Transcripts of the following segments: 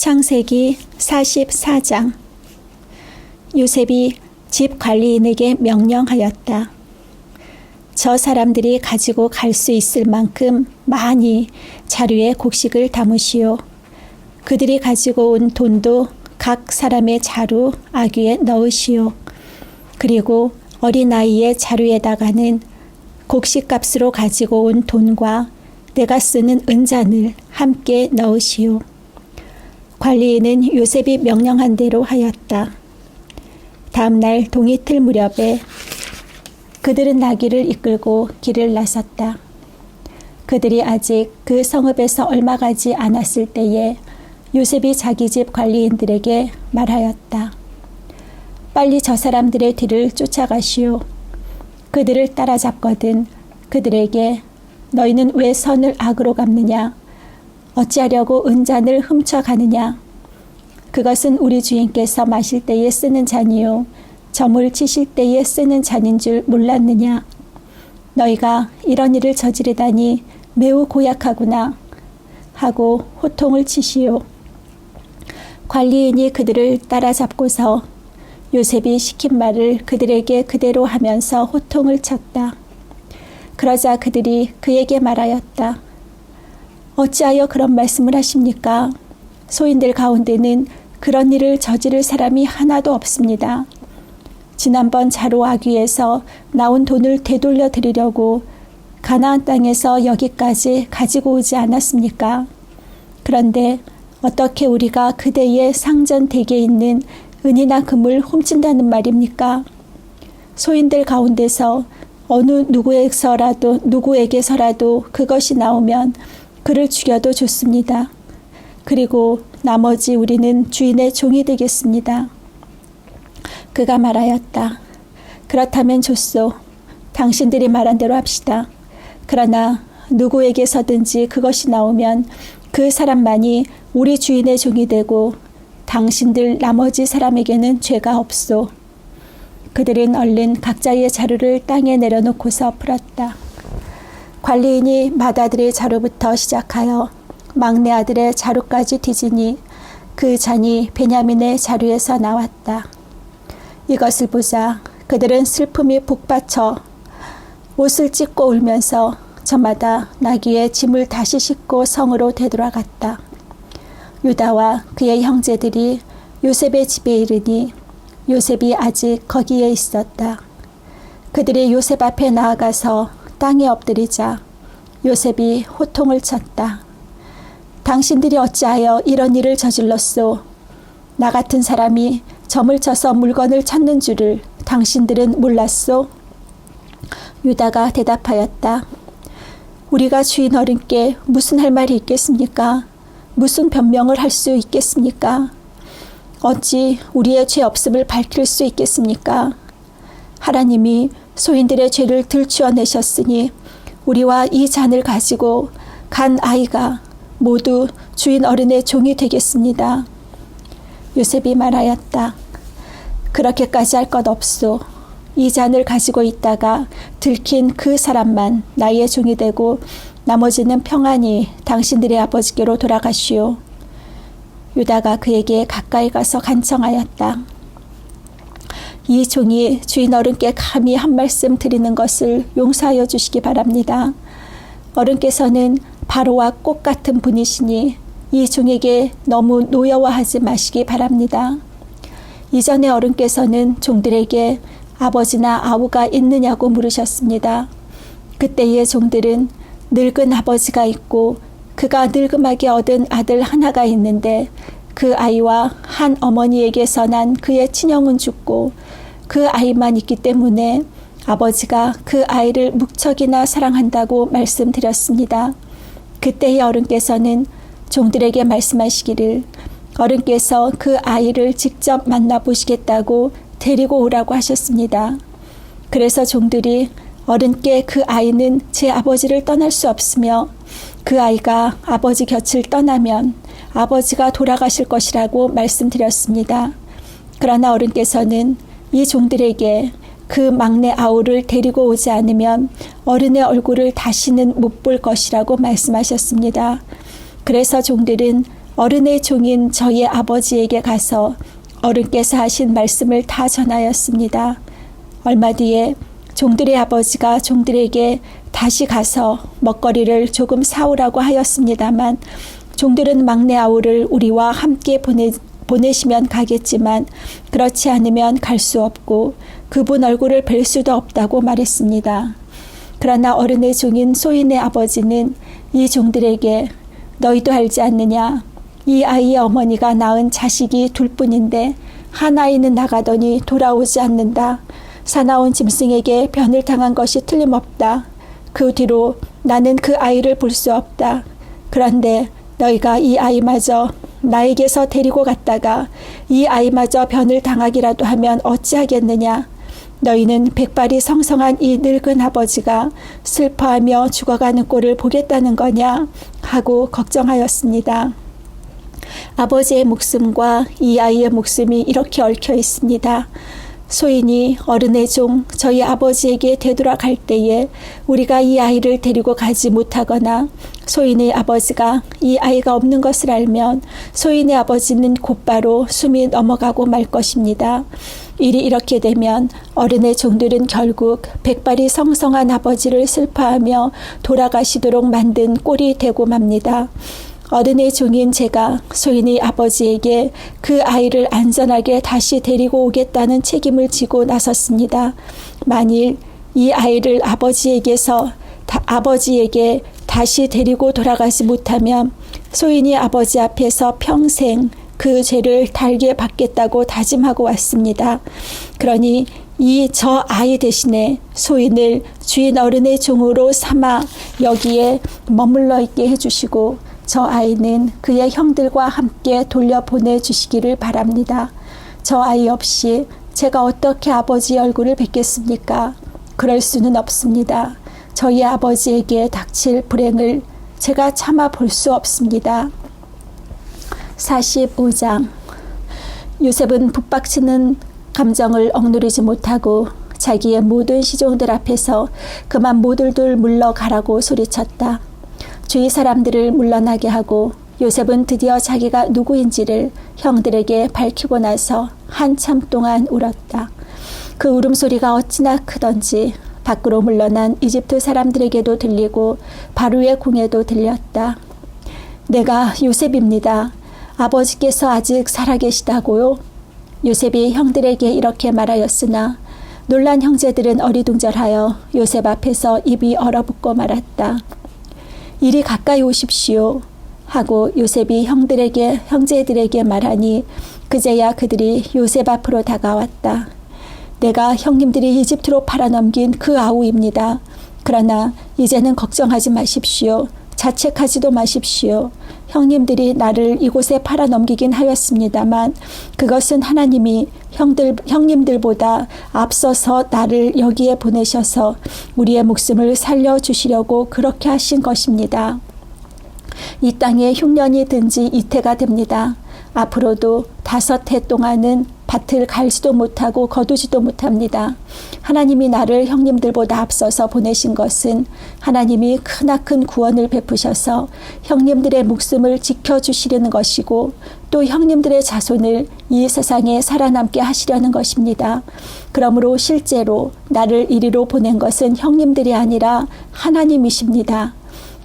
창세기 44장. 요셉이 집 관리인에게 명령하였다. 저 사람들이 가지고 갈 수 있을 만큼 많이 자루에 곡식을 담으시오. 그들이 가지고 온 돈도 각 사람의 자루 아귀에 넣으시오. 그리고 어린아이의 자루에다가는 곡식값으로 가지고 온 돈과 내가 쓰는 은잔을 함께 넣으시오. 관리인은 요셉이 명령한 대로 하였다. 다음 날 동이틀 무렵에 그들은 나귀를 이끌고 길을 나섰다. 그들이 아직 그 성읍에서 얼마 가지 않았을 때에 요셉이 자기 집 관리인들에게 말하였다. 빨리 저 사람들의 뒤를 쫓아가시오. 그들을 따라잡거든 그들에게 너희는 왜 선을 악으로 갚느냐? 어찌하려고 은잔을 훔쳐가느냐? 그것은 우리 주인께서 마실 때에 쓰는 잔이요 점을 치실 때에 쓰는 잔인 줄 몰랐느냐? 너희가 이런 일을 저지르다니 매우 고약하구나 하고 호통을 치시오. 관리인이 그들을 따라잡고서 요셉이 시킨 말을 그들에게 그대로 하면서 호통을 쳤다. 그러자 그들이 그에게 말하였다. 어찌하여 그런 말씀을 하십니까? 소인들 가운데는 그런 일을 저지를 사람이 하나도 없습니다. 지난번 자루 아귀에서 나온 돈을 되돌려 드리려고 가나안 땅에서 여기까지 가지고 오지 않았습니까? 그런데 어떻게 우리가 그대의 상전 댁에 있는 은이나 금을 훔친다는 말입니까? 소인들 가운데서 어느 누구에게서라도 그것이 나오면 그를 죽여도 좋습니다. 그리고 나머지 우리는 주인의 종이 되겠습니다. 그가 말하였다. 그렇다면 좋소. 당신들이 말한 대로 합시다. 그러나 누구에게서든지 그것이 나오면 그 사람만이 우리 주인의 종이 되고 당신들 나머지 사람에게는 죄가 없소. 그들은 얼른 각자의 자루를 땅에 내려놓고서 풀었다. 관리인이 맏아들의 자루부터 시작하여 막내 아들의 자루까지 뒤지니 그 잔이 베냐민의 자루에서 나왔다. 이것을 보자 그들은 슬픔이 북받쳐 옷을 찢고 울면서 저마다 나귀의 짐을 다시 싣고 성으로 되돌아갔다. 유다와 그의 형제들이 요셉의 집에 이르니 요셉이 아직 거기에 있었다. 그들이 요셉 앞에 나아가서 땅에 엎드리자 요셉이 호통을 쳤다. 당신들이 어찌하여 이런 일을 저질렀소? 나 같은 사람이 점을 쳐서 물건을 찾는 줄을 당신들은 몰랐소? 유다가 대답하였다. 우리가 주인 어른께 무슨 할 말이 있겠습니까? 무슨 변명을 할 수 있겠습니까? 어찌 우리의 죄 없음을 밝힐 수 있겠습니까? 하나님이 소인들의 죄를 들추어내셨으니 우리와 이 잔을 가지고 간 아이가 모두 주인 어른의 종이 되겠습니다. 요셉이 말하였다. 그렇게까지 할 것 없소. 이 잔을 가지고 있다가 들킨 그 사람만 나의 종이 되고 나머지는 평안히 당신들의 아버지께로 돌아가시오. 유다가 그에게 가까이 가서 간청하였다. 이 종이 주인 어른께 감히 한 말씀 드리는 것을 용서하여 주시기 바랍니다. 어른께서는 바로와 꽃 같은 분이시니 이 종에게 너무 노여워하지 마시기 바랍니다. 이전에 어른께서는 종들에게 아버지나 아우가 있느냐고 물으셨습니다. 그때의 종들은 늙은 아버지가 있고 그가 늙음하게 얻은 아들 하나가 있는데 그 아이와 한 어머니에게서 난 그의 친형은 죽고 그 아이만 있기 때문에 아버지가 그 아이를 무척이나 사랑한다고 말씀드렸습니다. 그때의 어른께서는 종들에게 말씀하시기를 어른께서 그 아이를 직접 만나보시겠다고 데리고 오라고 하셨습니다. 그래서 종들이 어른께 그 아이는 제 아버지를 떠날 수 없으며 그 아이가 아버지 곁을 떠나면 아버지가 돌아가실 것이라고 말씀드렸습니다. 그러나 어른께서는 이 종들에게 그 막내 아우를 데리고 오지 않으면 어른의 얼굴을 다시는 못 볼 것이라고 말씀하셨습니다. 그래서 종들은 어른의 종인 저희 아버지에게 가서 어른께서 하신 말씀을 다 전하였습니다. 얼마 뒤에 종들의 아버지가 종들에게 다시 가서 먹거리를 조금 사오라고 하였습니다만 종들은 막내 아우를 우리와 함께 보내시면 가겠지만 그렇지 않으면 갈 수 없고 그분 얼굴을 뵐 수도 없다고 말했습니다. 그러나 어른의 종인 소인의 아버지는 이 종들에게 너희도 알지 않느냐? 이 아이의 어머니가 낳은 자식이 둘뿐인데 한 아이는 나가더니 돌아오지 않는다. 사나운 짐승에게 변을 당한 것이 틀림없다. 그 뒤로 나는 그 아이를 볼 수 없다. 그런데 너희가 이 아이마저 나에게서 데리고 갔다가 이 아이마저 변을 당하기라도 하면 어찌하겠느냐. 너희는 백발이 성성한 이 늙은 아버지가 슬퍼하며 죽어가는 꼴을 보겠다는 거냐 하고 걱정하였습니다. 아버지의 목숨과 이 아이의 목숨이 이렇게 얽혀 있습니다. 소인이 어른의 종 저희 아버지에게 되돌아갈 때에 우리가 이 아이를 데리고 가지 못하거나 소인의 아버지가 이 아이가 없는 것을 알면 소인의 아버지는 곧바로 숨이 넘어가고 말 것입니다. 일이 이렇게 되면 어른의 종들은 결국 백발이 성성한 아버지를 슬퍼하며 돌아가시도록 만든 꼴이 되고 맙니다. 어른의 종인 제가 소인의 아버지에게 그 아이를 안전하게 다시 데리고 오겠다는 책임을 지고 나섰습니다. 만일 이 아이를 아버지에게 다시 데리고 돌아가지 못하면 소인이 아버지 앞에서 평생 그 죄를 달게 받겠다고 다짐하고 왔습니다. 그러니 저 아이 대신에 소인을 주인 어른의 종으로 삼아 여기에 머물러 있게 해주시고 저 아이는 그의 형들과 함께 돌려보내주시기를 바랍니다. 저 아이 없이 제가 어떻게 아버지의 얼굴을 뵙겠습니까? 그럴 수는 없습니다. 저희 아버지에게 닥칠 불행을 제가 참아 볼 수 없습니다. 45장. 요셉은 북박치는 감정을 억누르지 못하고 자기의 모든 시종들 앞에서 그만 모들들 물러가라고 소리쳤다. 주위 사람들을 물러나게 하고 요셉은 드디어 자기가 누구인지를 형들에게 밝히고 나서 한참 동안 울었다. 그 울음소리가 어찌나 크던지 밖으로 물러난 이집트 사람들에게도 들리고 바로의 궁에도 들렸다. 내가 요셉입니다. 아버지께서 아직 살아계시다고요? 요셉이 형들에게 이렇게 말하였으나 놀란 형제들은 어리둥절하여 요셉 앞에서 입이 얼어붙고 말았다. 이리 가까이 오십시오 하고 요셉이 형제들에게 말하니 그제야 그들이 요셉 앞으로 다가왔다. 내가 형님들이 이집트로 팔아넘긴 그 아우입니다. 그러나 이제는 걱정하지 마십시오. 자책하지도 마십시오. 형님들이 나를 이곳에 팔아넘기긴 하였습니다만 그것은 하나님이 형님들보다 앞서서 나를 여기에 보내셔서 우리의 목숨을 살려주시려고 그렇게 하신 것입니다. 이 땅에 흉년이 든 지 이태가 됩니다. 앞으로도 5해 동안은 밭을 갈지도 못하고 거두지도 못합니다. 하나님이 나를 형님들보다 앞서서 보내신 것은 하나님이 크나큰 구원을 베푸셔서 형님들의 목숨을 지켜주시려는 것이고 또 형님들의 자손을 이 세상에 살아남게 하시려는 것입니다. 그러므로 실제로 나를 이리로 보낸 것은 형님들이 아니라 하나님이십니다.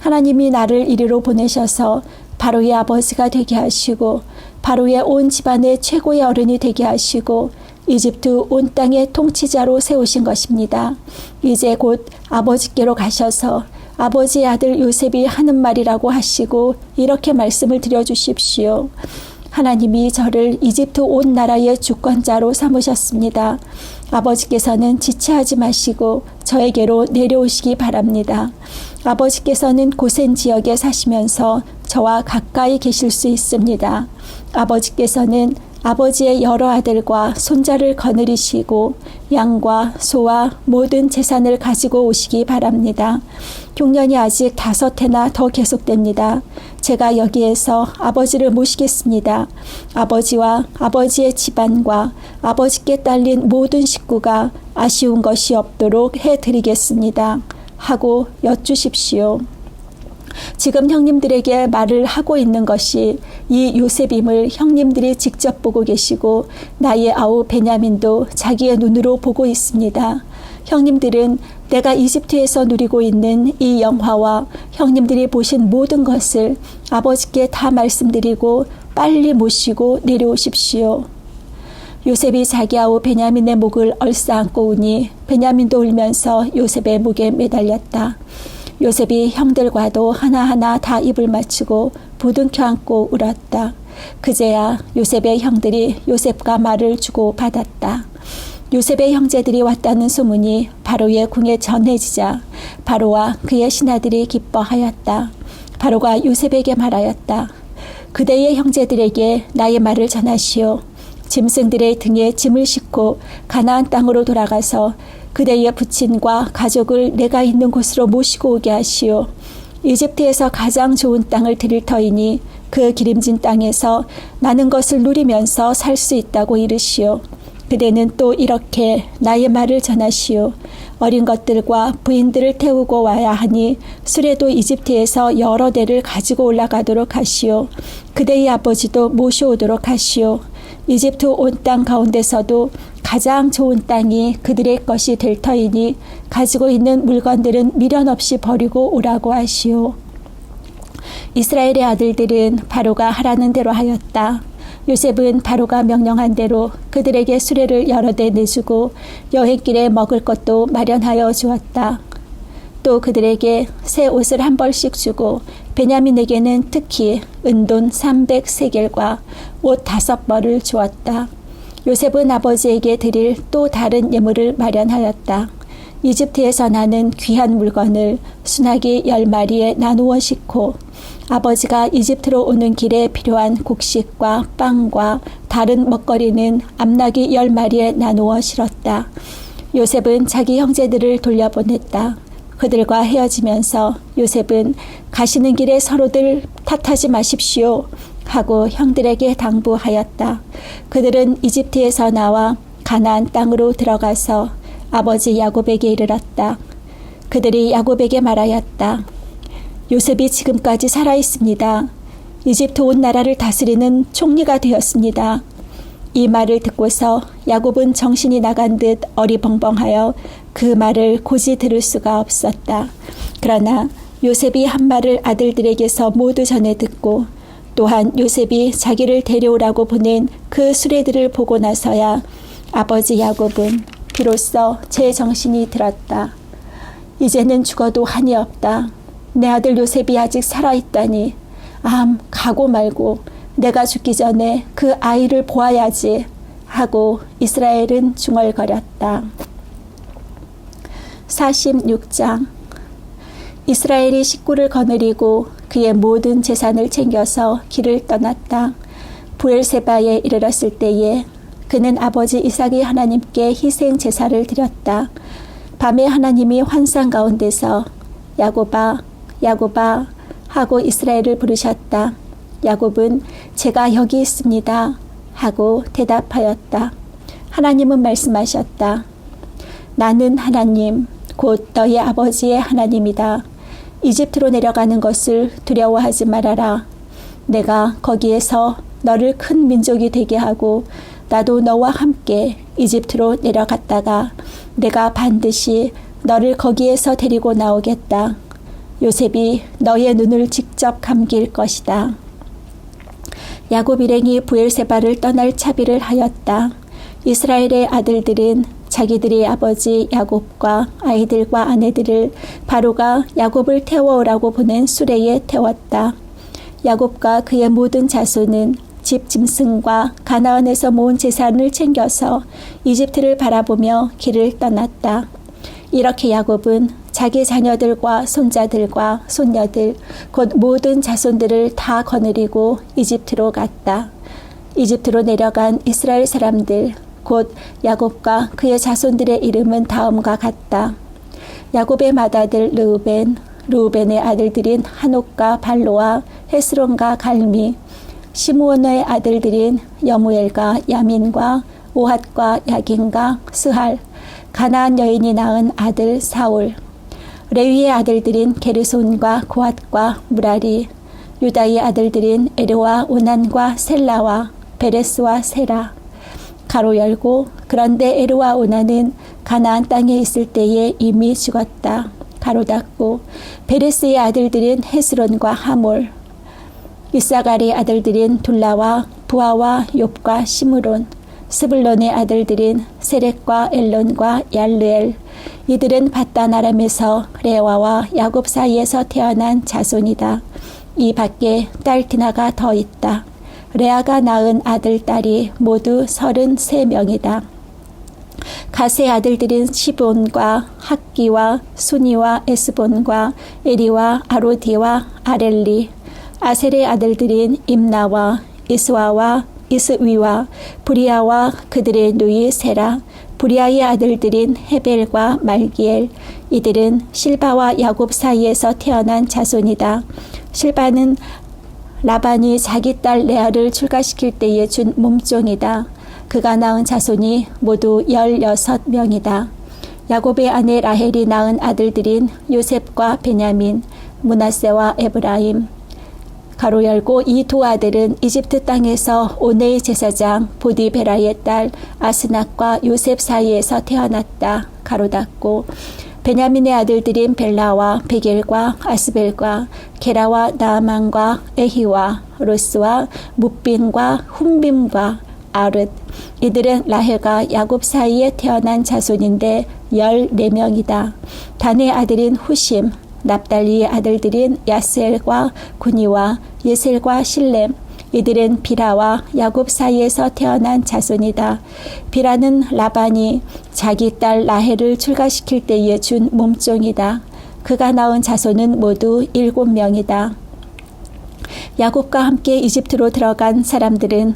하나님이 나를 이리로 보내셔서 바로의 아버지가 되게 하시고 바로의 온 집안의 최고의 어른이 되게 하시고 이집트 온 땅의 통치자로 세우신 것입니다. 이제 곧 아버지께로 가셔서 아버지의 아들 요셉이 하는 말이라고 하시고 이렇게 말씀을 드려주십시오. 하나님이 저를 이집트 온 나라의 주권자로 삼으셨습니다. 아버지께서는 지체하지 마시고 저에게로 내려오시기 바랍니다. 아버지께서는 고센 지역에 사시면서 저와 가까이 계실 수 있습니다. 아버지께서는 아버지의 여러 아들과 손자를 거느리시고 양과 소와 모든 재산을 가지고 오시기 바랍니다. 흉년이 아직 5해나 더 계속됩니다. 제가 여기에서 아버지를 모시겠습니다. 아버지와 아버지의 집안과 아버지께 딸린 모든 식구가 아쉬운 것이 없도록 해드리겠습니다. 하고 여쭈십시오. 지금 형님들에게 말을 하고 있는 것이 이 요셉임을 형님들이 직접 보고 계시고 나의 아우 베냐민도 자기의 눈으로 보고 있습니다. 형님들은 내가 이집트에서 누리고 있는 이 영화와 형님들이 보신 모든 것을 아버지께 다 말씀드리고 빨리 모시고 내려오십시오. 요셉이 자기 아우 베냐민의 목을 얼싸안고 우니 베냐민도 울면서 요셉의 목에 매달렸다. 요셉이 형들과도 하나하나 다 입을 맞추고 부둥켜 안고 울었다. 그제야 요셉의 형들이 요셉과 말을 주고 받았다. 요셉의 형제들이 왔다는 소문이 바로의 궁에 전해지자 바로와 그의 신하들이 기뻐하였다. 바로가 요셉에게 말하였다. 그대의 형제들에게 나의 말을 전하시오. 짐승들의 등에 짐을 싣고 가나안 땅으로 돌아가서 그대의 부친과 가족을 내가 있는 곳으로 모시고 오게 하시오. 이집트에서 가장 좋은 땅을 드릴 터이니 그 기름진 땅에서 많은 것을 누리면서 살 수 있다고 이르시오. 그대는 또 이렇게 나의 말을 전하시오. 어린 것들과 부인들을 태우고 와야 하니 수레도 이집트에서 여러 대를 가지고 올라가도록 하시오. 그대의 아버지도 모셔오도록 하시오. 이집트 온 땅 가운데서도 가장 좋은 땅이 그들의 것이 될 터이니 가지고 있는 물건들은 미련 없이 버리고 오라고 하시오. 이스라엘의 아들들은 바로가 하라는 대로 하였다. 요셉은 바로가 명령한 대로 그들에게 수레를 여러 대 내주고 여행길에 먹을 것도 마련하여 주었다. 또 그들에게 새 옷을 한 벌씩 주고 베냐민에게는 특히 은돈 300세겔과 옷 5벌을 주었다. 요셉은 아버지에게 드릴 또 다른 예물을 마련하였다. 이집트에서 나는 귀한 물건을 순하기 10마리에 나누어 싣고 아버지가 이집트로 오는 길에 필요한 곡식과 빵과 다른 먹거리는 암나귀 10마리에 나누어 실었다. 요셉은 자기 형제들을 돌려보냈다. 그들과 헤어지면서 요셉은 가시는 길에 서로들 탓하지 마십시오 하고 형들에게 당부하였다. 그들은 이집트에서 나와 가나안 땅으로 들어가서 아버지 야곱에게 이르렀다. 그들이 야곱에게 말하였다. 요셉이 지금까지 살아있습니다. 이집트 온 나라를 다스리는 총리가 되었습니다. 이 말을 듣고서 야곱은 정신이 나간 듯 어리벙벙하여 그 말을 고지 들을 수가 없었다. 그러나 요셉이 한 말을 아들들에게서 모두 전해 듣고 또한 요셉이 자기를 데려오라고 보낸 그 수레들을 보고 나서야 아버지 야곱은 비로소 제 정신이 들었다. 이제는 죽어도 한이 없다. 내 아들 요셉이 아직 살아있다니. 가고 말고 내가 죽기 전에 그 아이를 보아야지 하고 이스라엘은 중얼거렸다. 46장. 이스라엘이 식구를 거느리고 그의 모든 재산을 챙겨서 길을 떠났다. 브엘세바에 이르렀을 때에 그는 아버지 이삭이 하나님께 희생 제사를 드렸다. 밤에 하나님이 환상 가운데서 야곱아 야곱아 하고 이스라엘을 부르셨다. 야곱은 제가 여기 있습니다 하고 대답하였다. 하나님은 말씀하셨다. 나는 하나님 곧 너의 아버지의 하나님이다. 이집트로 내려가는 것을 두려워하지 말아라. 내가 거기에서 너를 큰 민족이 되게 하고 나도 너와 함께 이집트로 내려갔다가 내가 반드시 너를 거기에서 데리고 나오겠다. 요셉이 너의 눈을 직접 감길 것이다. 야곱 일행이 브엘세바를 떠날 차비를 하였다. 이스라엘의 아들들은 자기들의 아버지 야곱과 아이들과 아내들을 바로가 야곱을 태워오라고 보낸 수레에 태웠다. 야곱과 그의 모든 자손은 집 짐승과 가나안에서 모은 재산을 챙겨서 이집트를 바라보며 길을 떠났다. 이렇게 야곱은 자기 자녀들과 손자들과 손녀들 곧 모든 자손들을 다 거느리고 이집트로 갔다. 이집트로 내려간 이스라엘 사람들 곧 야곱과 그의 자손들의 이름은 다음과 같다. 야곱의 맏아들 르우벤의 아들들인 한옥과 발로와 헤스론과 갈미, 시므온의 아들들인 여무엘과 야민과 오핫과 야긴과 스할, 가나안 여인이 낳은 아들 사울, 레위의 아들들인 게르손과 고핫과 무라리, 유다의 아들들인 에르와 오난과 셀라와 베레스와 세라. 가로 열고 그런데 에르와 오난은 가나안 땅에 있을 때에 이미 죽었다. 가로 닫고 베레스의 아들들인 헤스론과 하몰, 이사갈의 아들들인 둘라와 부하와 욥과 시므론, 스불론의 아들들인 세렉과 엘론과 얄르엘. 이들은 바단 아람에서 레와와 야곱 사이에서 태어난 자손이다. 이 밖에 딸 디나가 더 있다. 레아가 낳은 아들 딸이 모두 33명이다. 가세의 아들들인 시본과 학기와 수니와 에스본과 에리와 아로디와 아렐리. 아셀의 아들들인 임나와 이스와와 이스위와 브리아와 그들의 누이 세라. 브리아의 아들들인 헤벨과 말기엘. 이들은 실바와 야곱 사이에서 태어난 자손이다. 실바는 라반이 자기 딸 레아를 출가시킬 때에 준 몸종이다. 그가 낳은 자손이 모두 16명이다. 야곱의 아내 라헬이 낳은 아들들인 요셉과 베냐민, 므낫세와 에브라임. 가로 열고 이 두 아들은 이집트 땅에서 오네의 제사장 보디베라의 딸 아스낙과 요셉 사이에서 태어났다. 가로 닫고 베냐민의 아들들인 벨라와 베겔과 아스벨과 게라와 나아만과 에히와 로스와 뭇빈과 훔빔과 아릇. 이들은 라헬과 야곱 사이에 태어난 자손인데 14명이다. 단의 아들인 후심, 납달리의 아들들인 야스엘과 구니와 예셀과 실렘. 이들은 비라와 야곱 사이에서 태어난 자손이다. 비라는 라반이 자기 딸 라헬을 출가시킬 때에 준 몸종이다. 그가 낳은 자손은 모두 7명이다. 야곱과 함께 이집트로 들어간 사람들은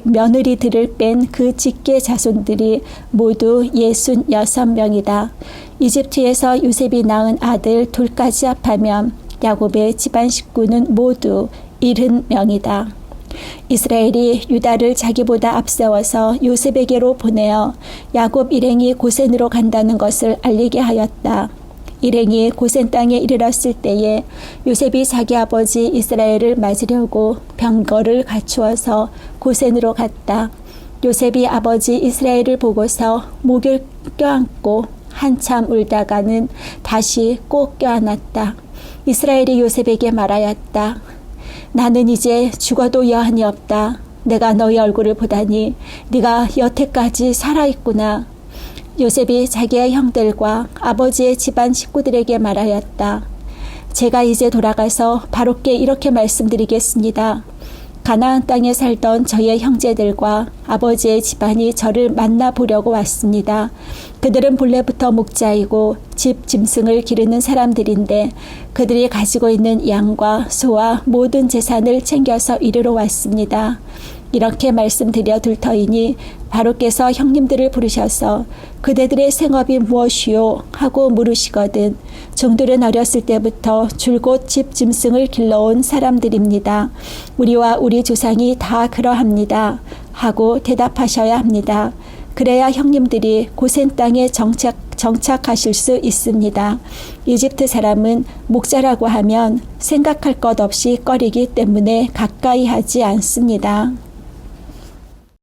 며느리들을 뺀 그 직계 자손들이 모두 66명이다. 이집트에서 요셉이 낳은 아들 둘까지 합하면 야곱의 집안 식구는 모두 70명이다. 이스라엘이 유다를 자기보다 앞세워서 요셉에게로 보내어 야곱 일행이 고센으로 간다는 것을 알리게 하였다. 일행이 고센 땅에 이르렀을 때에 요셉이 자기 아버지 이스라엘을 맞으려고 병거를 갖추어서 고센으로 갔다. 요셉이 아버지 이스라엘을 보고서 목을 껴안고 한참 울다가는 다시 꼭 껴안았다. 이스라엘이 요셉에게 말하였다. 나는 이제 죽어도 여한이 없다. 내가 너희 얼굴을 보다니 네가 여태까지 살아있구나. 요셉이 자기의 형들과 아버지의 집안 식구들에게 말하였다. 제가 이제 돌아가서 바로께 이렇게 말씀드리겠습니다. 가나안 땅에 살던 저의 형제들과 아버지의 집안이 저를 만나보려고 왔습니다. 그들은 본래부터 목자이고 집 짐승을 기르는 사람들인데 그들이 가지고 있는 양과 소와 모든 재산을 챙겨서 이르러 왔습니다. 이렇게 말씀드려 둘 터이니 바로께서 형님들을 부르셔서 그대들의 생업이 무엇이요 하고 물으시거든 종들은 어렸을 때부터 줄곧 집 짐승을 길러온 사람들입니다. 우리와 우리 조상이 다 그러합니다 하고 대답하셔야 합니다. 그래야 형님들이 고센 땅에 정착하실 수 있습니다. 이집트 사람은 목자라고 하면 생각할 것 없이 꺼리기 때문에 가까이 하지 않습니다.